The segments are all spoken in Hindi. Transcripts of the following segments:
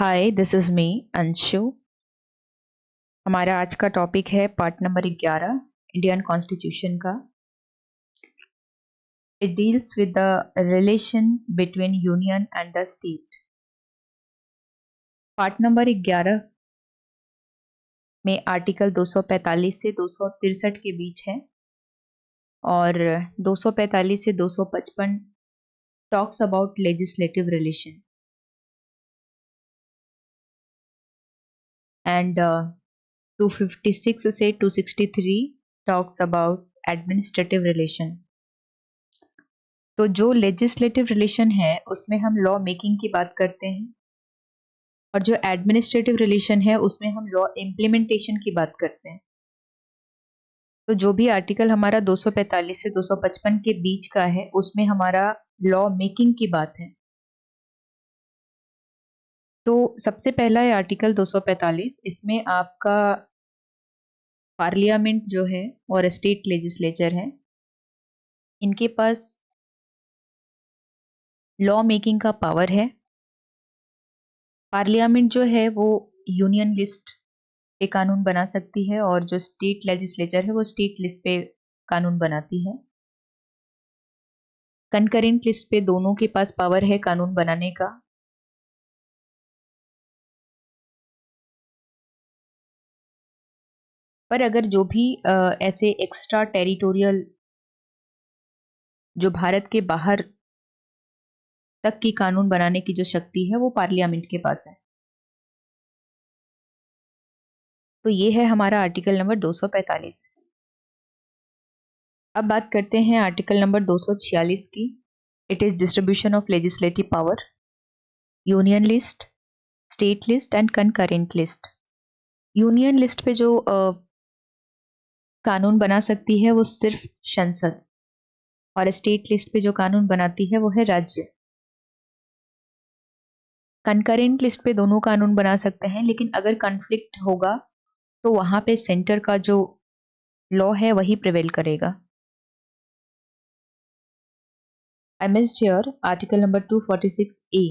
Hi, this is me Anshu. हमारा आज का टॉपिक है पार्ट नंबर 11 इंडियन कॉन्स्टिट्यूशन का। It deals with the relation between union and the state. Part number 11 में आर्टिकल 245 से 263 के बीच है और 245 से 255 talks about legislative relation and 256 से 263 टॉक्स अबाउट एडमिनिस्ट्रेटिव रिलेशन। तो जो लेजिस्लेटिव रिलेशन है उसमें हम लॉ मेकिंग की बात करते हैं और जो एडमिनिस्ट्रेटिव रिलेशन है उसमें हम लॉ इम्प्लीमेंटेशन की बात करते हैं। तो जो भी आर्टिकल हमारा 245 से 255 के बीच का है उसमें हमारा लॉ मेकिंग की बात है। तो सबसे पहला है आर्टिकल 245। इसमें आपका पार्लियामेंट जो है और स्टेट लेजिस्लेचर है, इनके पास लॉ मेकिंग का पावर है। पार्लियामेंट जो है वो यूनियन लिस्ट पे कानून बना सकती है और जो स्टेट लेजिस्लेचर है वो स्टेट लिस्ट पे कानून बनाती है। कंकरेंट लिस्ट पे दोनों के पास पावर है कानून बनाने का। पर अगर जो भी ऐसे एक्स्ट्रा टेरिटोरियल जो भारत के बाहर तक की कानून बनाने की जो शक्ति है वो पार्लियामेंट के पास है। तो ये है हमारा आर्टिकल नंबर 245। अब बात करते हैं आर्टिकल नंबर 246 की। It is distribution of legislative power, union list, state list and concurrent list. Union list पे जो कानून बना सकती है वो सिर्फ संसद, और स्टेट लिस्ट पे जो कानून बनाती है वो है राज्य। कंकरेंट लिस्ट पे दोनों कानून बना सकते हैं, लेकिन अगर कॉन्फ्लिक्ट होगा तो वहां पे सेंटर का जो लॉ है वही प्रिवेल करेगा। I missed here article number 246A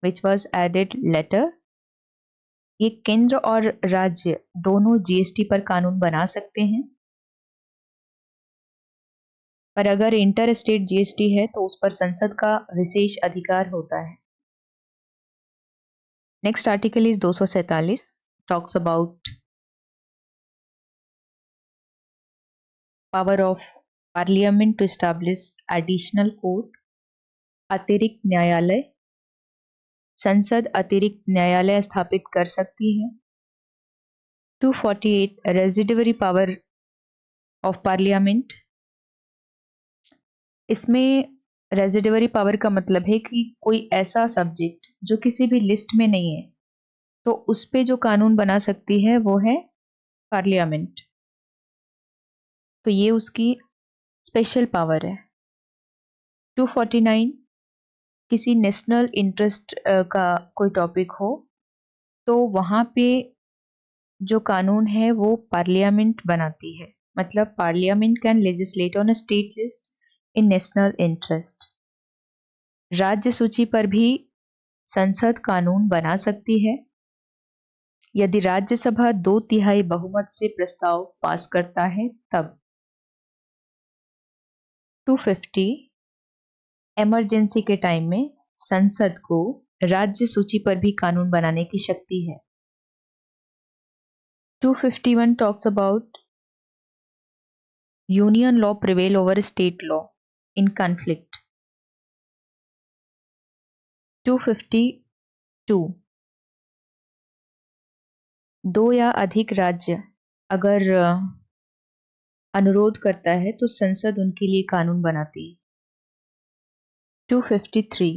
which was added later। ये केंद्र और राज्य दोनों जीएसटी पर कानून बना सकते हैं, पर अगर इंटर स्टेट जीएसटी है तो उस पर संसद का विशेष अधिकार होता है। Next article is 247, talks about power of parliament to establish additional court, अतिरिक्त न्यायालय। संसद अतिरिक्त न्यायालय स्थापित कर सकती है। 248 रेजिडवरी पावर ऑफ पार्लियामेंट। इसमें रेजिडवरी पावर का मतलब है कि कोई ऐसा सब्जेक्ट जो किसी भी लिस्ट में नहीं है तो उस पे जो कानून बना सकती है वो है पार्लियामेंट। तो ये उसकी स्पेशल पावर है। 249 किसी नेशनल इंटरेस्ट का कोई टॉपिक हो तो वहाँ पे जो कानून है वो पार्लियामेंट बनाती है। मतलब parliament can legislate on a state list in national interest. राज्य सूची पर भी संसद कानून बना सकती है यदि राज्यसभा 2/3 बहुमत से प्रस्ताव पास करता है तब। 250 इमरजेंसी के टाइम में संसद को राज्य सूची पर भी कानून बनाने की शक्ति है। 251 talks about union law prevail over state law in conflict। 252 दो या अधिक राज्य अगर अनुरोध करता है तो संसद उनके लिए कानून बनाती है। 253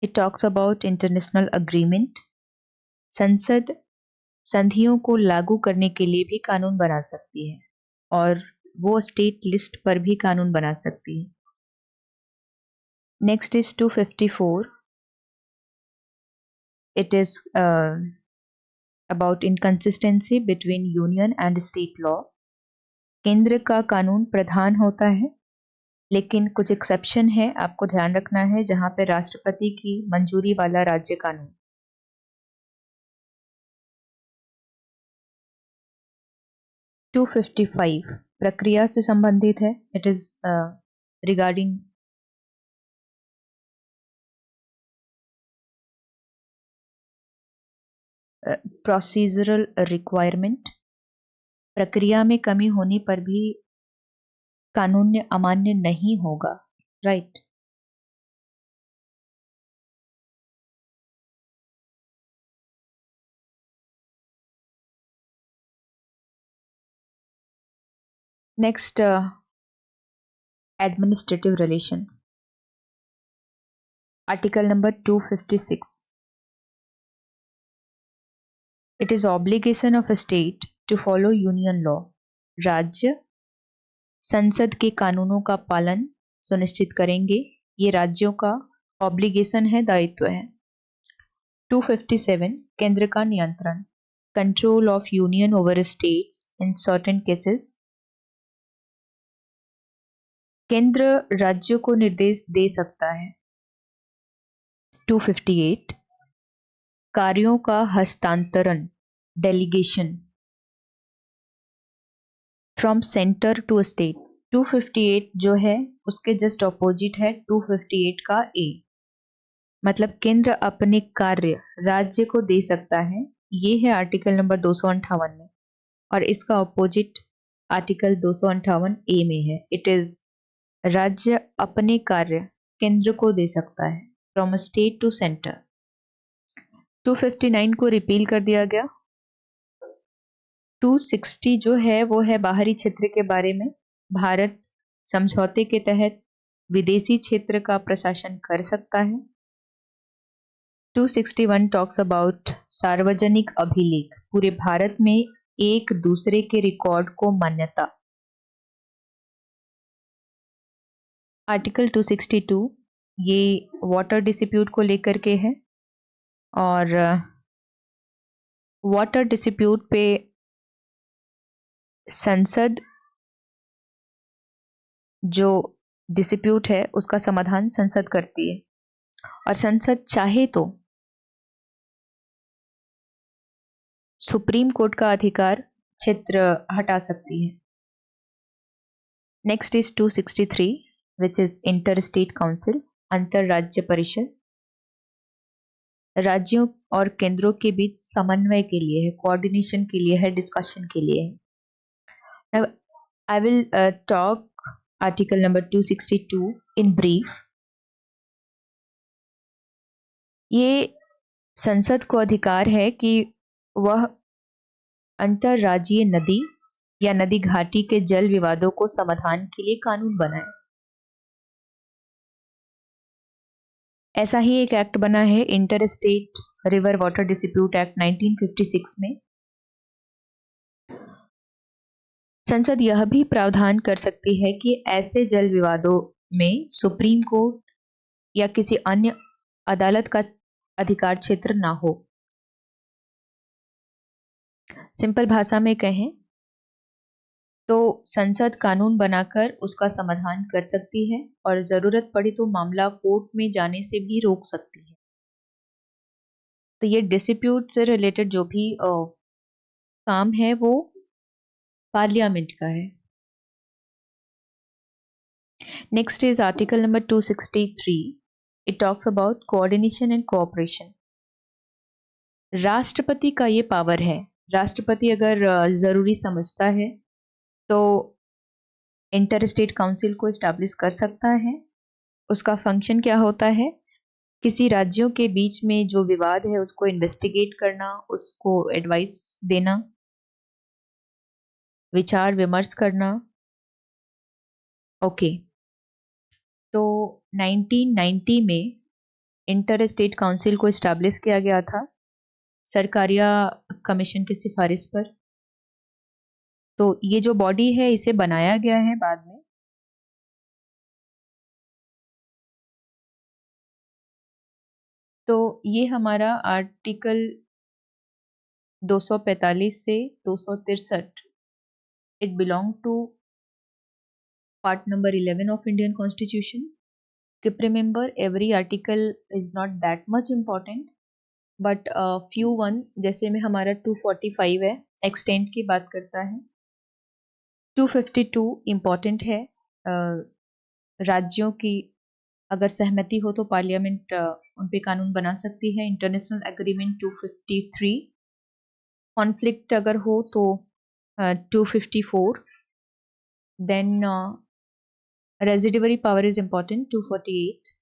it talks about international agreement। संसद संधियों को लागू करने के लिए भी कानून बना सकती है और वो स्टेट लिस्ट पर भी कानून बना सकती है। Next is 254। It is about inconsistency between union and state law. केंद्र का कानून प्रधान होता है लेकिन कुछ एक्सेप्शन है, आपको ध्यान रखना है, जहां पे राष्ट्रपति की मंजूरी वाला राज्य कानून। टू 255 प्रक्रिया से संबंधित है। It is regarding procedural requirement. प्रक्रिया में कमी होने पर भी कानून अमान्य नहीं होगा, right. Next, administrative relation, article number 256। It is obligation of a state to follow union law. राज्य संसद के कानूनों का पालन सुनिश्चित करेंगे, ये राज्यों का ऑब्लिगेशन है, दायित्व है। 257 केंद्र का नियंत्रण, control of union over states in certain cases. केंद्र राज्यों को निर्देश दे सकता है। 258 कार्यों का हस्तांतरण, delegation from centre to state. 258 जो है उसके जस्ट ऑपोजिट है 258 का ए, मतलब केंद्र अपने कार्य राज्य को दे सकता है, ये है आर्टिकल नंबर 258 में, और इसका ऑपोजिट आर्टिकल 258 ए में है। इट इज राज्य अपने कार्य केंद्र को दे सकता है, फ्रॉम स्टेट टू सेंटर। 259 को रिपील कर दिया गया। 260 जो है वो है बाहरी क्षेत्र के बारे में। भारत समझौते के तहत विदेशी क्षेत्र का प्रशासन कर सकता है। 261 टॉक्स अबाउट सार्वजनिक अभिलेख, पूरे भारत में एक दूसरे के रिकॉर्ड को मान्यता। आर्टिकल 262 ये वाटर डिस्प्यूट को लेकर के है, और वाटर डिस्प्यूट पे संसद जो डिस्प्यूट है उसका समाधान संसद करती है, और संसद चाहे तो सुप्रीम कोर्ट का अधिकार क्षेत्र हटा सकती है। Next is 263 which is inter state council, अंतर राज्य परिषद, राज्यों और केंद्रों के बीच समन्वय के लिए है, कोऑर्डिनेशन के लिए है, डिस्कशन के लिए है। I will talk article number 262 in brief. ये संसद को अधिकार है कि वह अंतरराज्यीय नदी या नदी घाटी के जल विवादों को समाधान के लिए कानून बनाए। ऐसा ही एक एक्ट बना है, inter state river water dispute act 1956 में। संसद यह भी प्रावधान कर सकती है कि ऐसे जल विवादों में सुप्रीम कोर्ट या किसी अन्य अदालत का अधिकार क्षेत्र ना हो। सिंपल भाषा में कहें तो संसद कानून बनाकर उसका समाधान कर सकती है, और जरूरत पड़ी तो मामला कोर्ट में जाने से भी रोक सकती है। तो ये डिस्प्यूट से रिलेटेड जो भी काम है वो पार्लियामेंट का है। Next is article number 263। It talks about coordination and cooperation. राष्ट्रपति का ये पावर है, राष्ट्रपति अगर जरूरी समझता है तो इंटर स्टेट काउंसिल को एस्टैब्लिश कर सकता है। उसका फंक्शन क्या होता है, किसी राज्यों के बीच में जो विवाद है उसको इन्वेस्टिगेट करना, उसको एडवाइस देना, विचार विमर्श करना। ओके, तो 1990 में इंटर स्टेट काउंसिल को एस्टैब्लिश किया गया था सरकारिया कमीशन की सिफारिश पर। तो ये जो बॉडी है इसे बनाया गया है बाद में। तो ये हमारा आर्टिकल 245 से 263 it belong to part number 11 of Indian Constitution. Keep remember every article is not that much important, but few one जैसे में हमारा 245 है, extent की बात करता है. 252 important है. राज्यों की अगर सहमति हो तो पार्लियामेंट उन पे कानून बना सकती है. International agreement 253. कॉन्फ्लिक्ट अगर हो तो 254. Then residuary power is important, 248.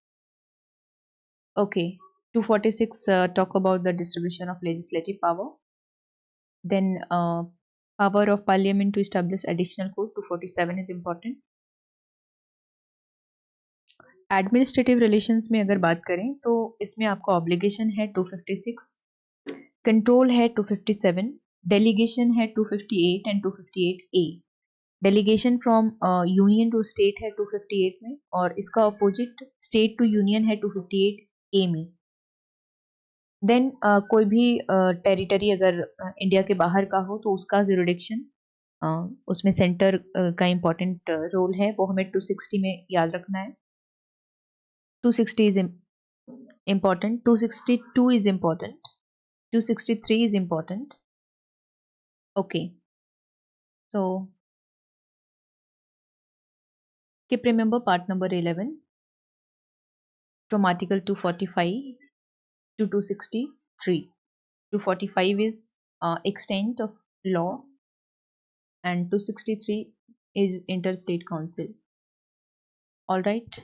Okay, 246 talk about the distribution of legislative power. Then power of parliament to establish additional code, 247 is important. Administrative relations में अगर बात करें तो इसमें आपका ऑब्लिगेशन है 256, कंट्रोल है 257, डेलीगेशन है 258 and 258A. Delegation from union to state है 258 में, और इसका अपोजिट स्टेट टू यूनियन है 258A में. देन कोई भी टेरिटरी अगर इंडिया के बाहर का हो तो उसका जुरिडिक्शन, उसमें सेंटर का इम्पोर्टेंट रोल है, वो हमें 260 में याद रखना है. 260 is important, 262 is important, 263 is important. Okay, so keep remember part number 11 from article 245 to 263. 245 is extent of law and 263 is interstate council. All right.